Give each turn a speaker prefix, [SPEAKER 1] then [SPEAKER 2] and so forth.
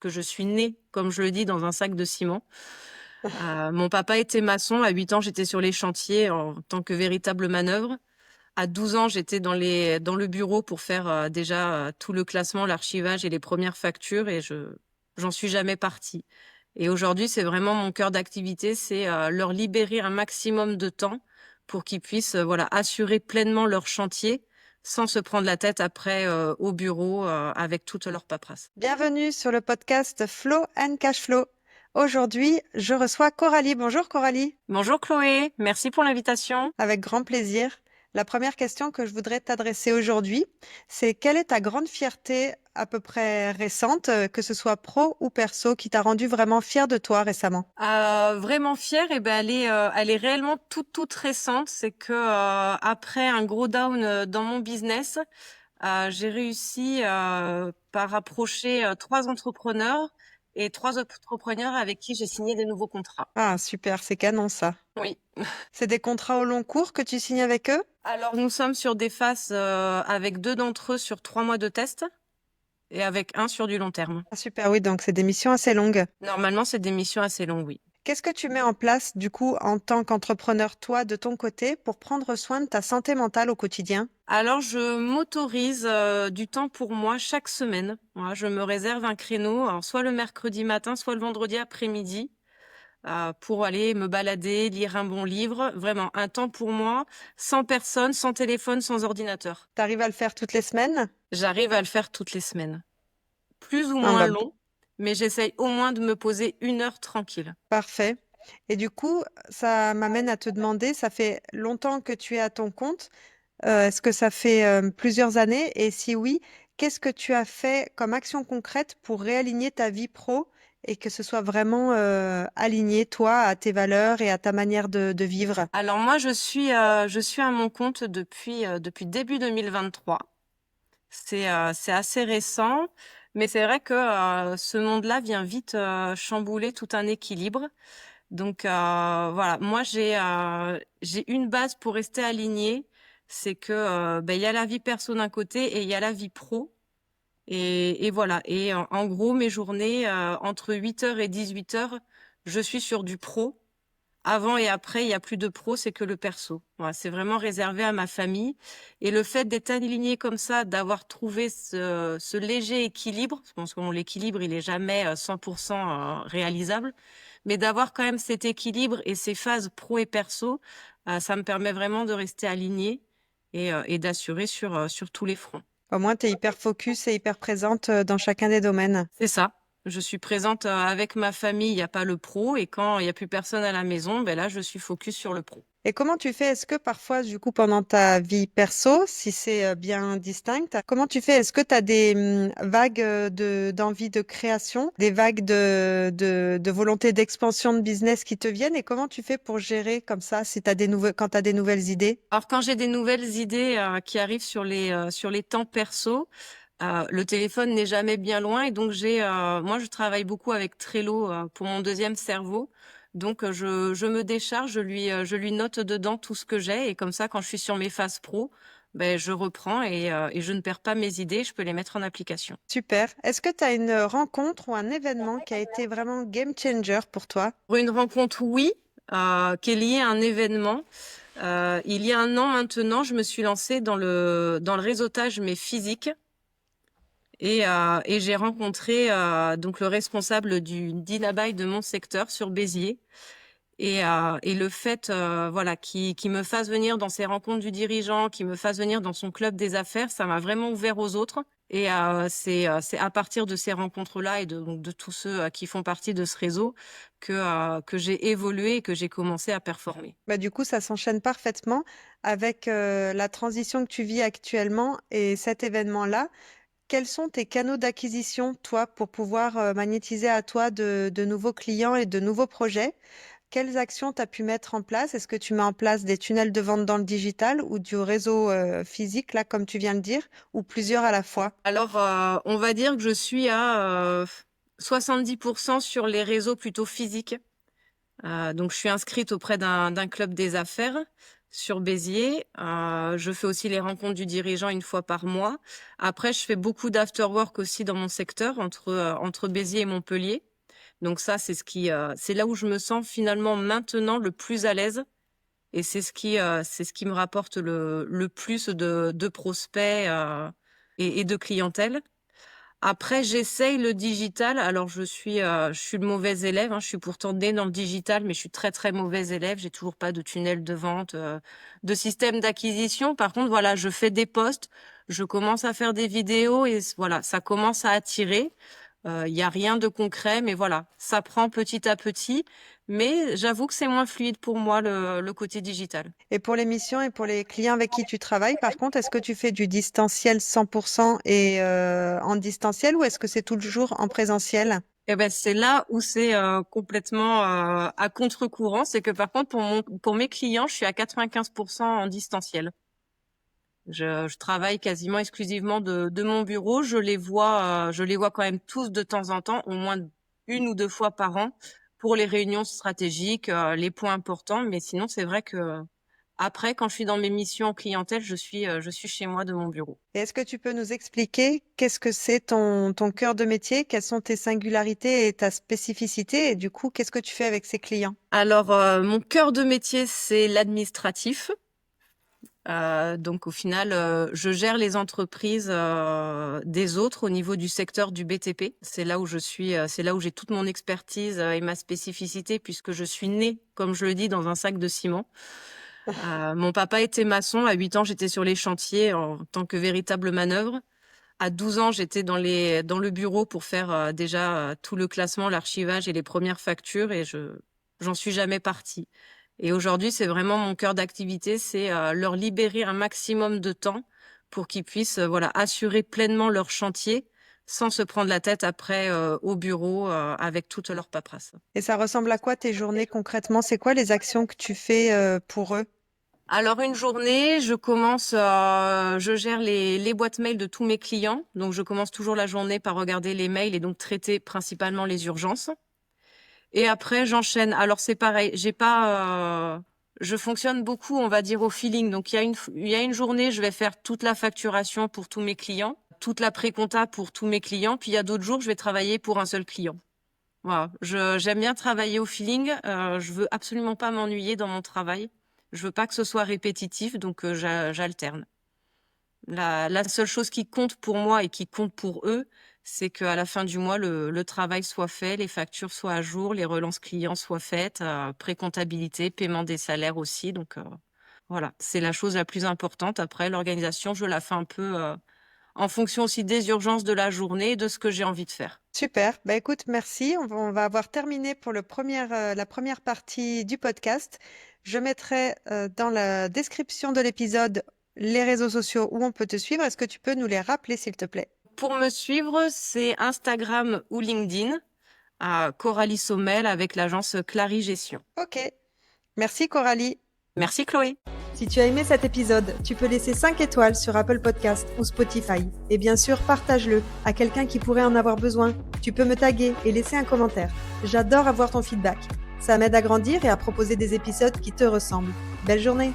[SPEAKER 1] que je suis née, comme je le dis, dans un sac de ciment. Mon papa était maçon. À 8 ans, j'étais sur les chantiers en tant que véritable manœuvre. À 12 ans, j'étais dans le bureau pour faire déjà tout le classement, l'archivage et les premières factures et j'en suis jamais partie. Et aujourd'hui, c'est vraiment mon cœur d'activité, c'est leur libérer un maximum de temps pour qu'ils puissent voilà, assurer pleinement leur chantier sans se prendre la tête après au bureau avec toute leur paperasse.
[SPEAKER 2] Bienvenue sur le podcast Flow and Cash Flow. Aujourd'hui, je reçois Coralie. Bonjour Coralie.
[SPEAKER 1] Bonjour Chloé, merci pour l'invitation.
[SPEAKER 2] Avec grand plaisir. La première question que je voudrais t'adresser aujourd'hui, c'est quelle est ta grande fierté à peu près récente, que ce soit pro ou perso, qui t'a rendu vraiment fière de toi récemment?
[SPEAKER 1] Vraiment fière, et ben elle est réellement toute récente. C'est que après un gros down dans mon business, j'ai réussi par approcher 3 entrepreneurs et 3 entrepreneurs avec qui j'ai signé des nouveaux contrats.
[SPEAKER 2] Ah, super, c'est canon ça.
[SPEAKER 1] Oui.
[SPEAKER 2] C'est des contrats au long cours que tu signes avec eux?
[SPEAKER 1] Alors nous sommes sur des phases avec 2 d'entre eux sur 3 mois de test et avec un sur du long terme.
[SPEAKER 2] Ah, super, oui, donc c'est des missions assez longues.
[SPEAKER 1] Normalement, c'est des missions assez longues, oui.
[SPEAKER 2] Qu'est-ce que tu mets en place, du coup, en tant qu'entrepreneur, toi, de ton côté, pour prendre soin de ta santé mentale au quotidien?
[SPEAKER 1] Alors, je m'autorise du temps pour moi chaque semaine. Voilà, je me réserve un créneau, alors soit le mercredi matin, soit le vendredi après-midi, pour aller me balader, lire un bon livre. Vraiment, un temps pour moi, sans personne, sans téléphone, sans ordinateur.
[SPEAKER 2] T'arrives à le faire toutes les semaines?
[SPEAKER 1] J'arrive à le faire toutes les semaines. Plus ou
[SPEAKER 2] Ah,
[SPEAKER 1] moins
[SPEAKER 2] bah,
[SPEAKER 1] long, mais j'essaye au moins de me poser 1 heure tranquille.
[SPEAKER 2] parfait. Et du coup, ça m'amène à te demander, ça fait longtemps que tu es à ton compte. Est-ce que ça fait plusieurs années? Et si oui, qu'est-ce que tu as fait comme action concrète pour réaligner ta vie pro et que ce soit vraiment aligné, toi, à tes valeurs et à ta manière de vivre?
[SPEAKER 1] Alors moi, je suis à mon compte depuis début 2023. C'est assez récent, mais c'est vrai que ce monde-là vient vite chambouler tout un équilibre. Donc voilà, moi j'ai une base pour rester alignée, c'est que ben, il y a la vie perso d'un côté et il y a la vie pro. Et voilà. Et en gros, mes journées entre 8 heures et 18 heures, je suis sur du pro. Avant et après, il y a plus de pro, c'est que le perso. Voilà, c'est vraiment réservé à ma famille. Et le fait d'être aligné comme ça, d'avoir trouvé ce léger équilibre, parce que l'équilibre, il est jamais 100% réalisable, mais d'avoir quand même cet équilibre et ces phases pro et perso, ça me permet vraiment de rester aligné et d'assurer sur tous les fronts.
[SPEAKER 2] Au moins, tu es hyper focus et hyper présente dans chacun des domaines.
[SPEAKER 1] C'est ça. Je suis présente avec ma famille, il n'y a pas le pro, et quand il n'y a plus personne à la maison, ben là, je suis focus sur le pro.
[SPEAKER 2] Et comment tu fais? Est-ce que parfois, du coup, pendant ta vie perso, si c'est bien distinct, comment tu fais? Est-ce que tu as des vagues d'envie de création, des vagues de volonté d'expansion de business qui te viennent? Et comment tu fais pour gérer comme ça si t'as quand tu as des nouvelles idées?
[SPEAKER 1] Alors, quand j'ai des nouvelles idées qui arrivent sur les temps perso, le téléphone n'est jamais bien loin, et donc moi, je travaille beaucoup avec Trello pour mon deuxième cerveau. Donc, je me décharge, je lui note dedans tout ce que j'ai, et comme ça, quand je suis sur mes phases pro, ben, je reprends et je ne perds pas mes idées, je peux les mettre en application.
[SPEAKER 2] Super. Est-ce que tu as une rencontre ou un événement qui a été vraiment game changer pour toi?
[SPEAKER 1] Pour une rencontre, oui, qui est liée à un événement. Il y a un an maintenant, je me suis lancée dans le réseautage, mais physique. Et j'ai rencontré donc le responsable du Dinabai de mon secteur sur Béziers. Et le fait voilà, qui me fasse venir dans ses rencontres du dirigeant, qui me fasse venir dans son club des affaires, ça m'a vraiment ouvert aux autres. Et c'est à partir de ces rencontres-là et donc de tous ceux qui font partie de ce réseau que j'ai évolué et que j'ai commencé à performer.
[SPEAKER 2] Bah, du coup, ça s'enchaîne parfaitement avec la transition que tu vis actuellement et cet événement-là. Quels sont tes canaux d'acquisition, toi, pour pouvoir magnétiser à toi de nouveaux clients et de nouveaux projets? Quelles actions tu as pu mettre en place? Est-ce que tu mets en place des tunnels de vente dans le digital ou du réseau physique, là, comme tu viens de dire, ou plusieurs à la fois?
[SPEAKER 1] Alors, on va dire que je suis à 70% sur les réseaux plutôt physiques. Donc, je suis inscrite auprès d'un club des affaires. sur Béziers. Je fais aussi les rencontres du dirigeant une fois par mois. Après, je fais beaucoup d'afterwork aussi dans mon secteur, entre Béziers et Montpellier. Donc ça, c'est là où je me sens finalement maintenant le plus à l'aise. Et c'est ce qui me rapporte le plus de prospects et de clientèle. Après, j'essaye le digital. Alors, je suis le mauvais élève, hein. Je suis pourtant née dans le digital, mais je suis très, très mauvais élève. J'ai toujours pas de tunnel de vente, de système d'acquisition. Par contre, voilà, je fais des posts, je commence à faire des vidéos et voilà, ça commence à attirer. Il y a rien de concret, mais voilà, ça prend petit à petit. Mais j'avoue que c'est moins fluide pour moi, le côté digital.
[SPEAKER 2] Et pour les missions et pour les clients avec qui tu travailles, par contre, est-ce que tu fais du distanciel 100% et en distanciel ou est-ce que c'est toujours en présentiel?
[SPEAKER 1] Eh ben, c'est là où c'est complètement à contre-courant. C'est que par contre, pour mes clients, je suis à 95% en distanciel. Je travaille quasiment exclusivement de mon bureau. Je les vois quand même tous de temps en temps, au moins une ou deux fois par an, pour les réunions stratégiques, les points importants. Mais sinon, c'est vrai que après, quand je suis dans mes missions en clientèle, je suis chez moi de mon bureau.
[SPEAKER 2] Et est-ce que tu peux nous expliquer qu'est-ce que c'est ton cœur de métier, quelles sont tes singularités et ta spécificité et du coup, qu'est-ce que tu fais avec ces clients?
[SPEAKER 1] Alors, mon cœur de métier, c'est l'administratif. Donc au final, je gère les entreprises des autres au niveau du secteur du BTP. C'est là où c'est là où j'ai toute mon expertise et ma spécificité puisque je suis née, comme je le dis, dans un sac de ciment. Mon papa était maçon. À 8 ans, j'étais sur les chantiers en tant que véritable manœuvre. À 12 ans, j'étais dans le bureau pour faire déjà tout le classement, l'archivage et les premières factures et j'en suis jamais partie. Et aujourd'hui, c'est vraiment mon cœur d'activité, c'est leur libérer un maximum de temps pour qu'ils puissent voilà, assurer pleinement leur chantier sans se prendre la tête après au bureau avec toute leur paperasse.
[SPEAKER 2] Et ça ressemble à quoi tes journées concrètement? C'est quoi les actions que tu fais pour eux?
[SPEAKER 1] Alors une journée, je gère les boîtes mail de tous mes clients. Donc je commence toujours la journée par regarder les mails et donc traiter principalement les urgences. Et après j'enchaîne. Alors c'est pareil, je fonctionne beaucoup, on va dire au feeling. Donc il y a une journée, je vais faire toute la facturation pour tous mes clients, toute la pré-compta pour tous mes clients. Puis il y a d'autres jours, je vais travailler pour un seul client. Voilà, j'aime bien travailler au feeling. Je veux absolument pas m'ennuyer dans mon travail. Je veux pas que ce soit répétitif, donc j'alterne. La seule chose qui compte pour moi et qui compte pour eux, c'est qu'à la fin du mois, le travail soit fait, les factures soient à jour, les relances clients soient faites, pré-comptabilité, paiement des salaires aussi. Donc voilà, c'est la chose la plus importante. Après, l'organisation, je la fais un peu en fonction aussi des urgences de la journée et de ce que j'ai envie de faire.
[SPEAKER 2] Super. Bah écoute, merci. On va avoir terminé pour la première partie du podcast. Je mettrai dans la description de l'épisode les réseaux sociaux où on peut te suivre. Est-ce que tu peux nous les rappeler, s'il te plaît?
[SPEAKER 1] Pour me suivre, c'est Instagram ou LinkedIn, à Coralie Sommel avec l'agence Clary Gestion.
[SPEAKER 2] Ok. Merci Coralie.
[SPEAKER 1] Merci Chloé.
[SPEAKER 2] Si tu as aimé cet épisode, tu peux laisser 5 étoiles sur Apple Podcast ou Spotify. Et bien sûr, partage-le à quelqu'un qui pourrait en avoir besoin. Tu peux me taguer et laisser un commentaire. J'adore avoir ton feedback. Ça m'aide à grandir et à proposer des épisodes qui te ressemblent. Belle journée!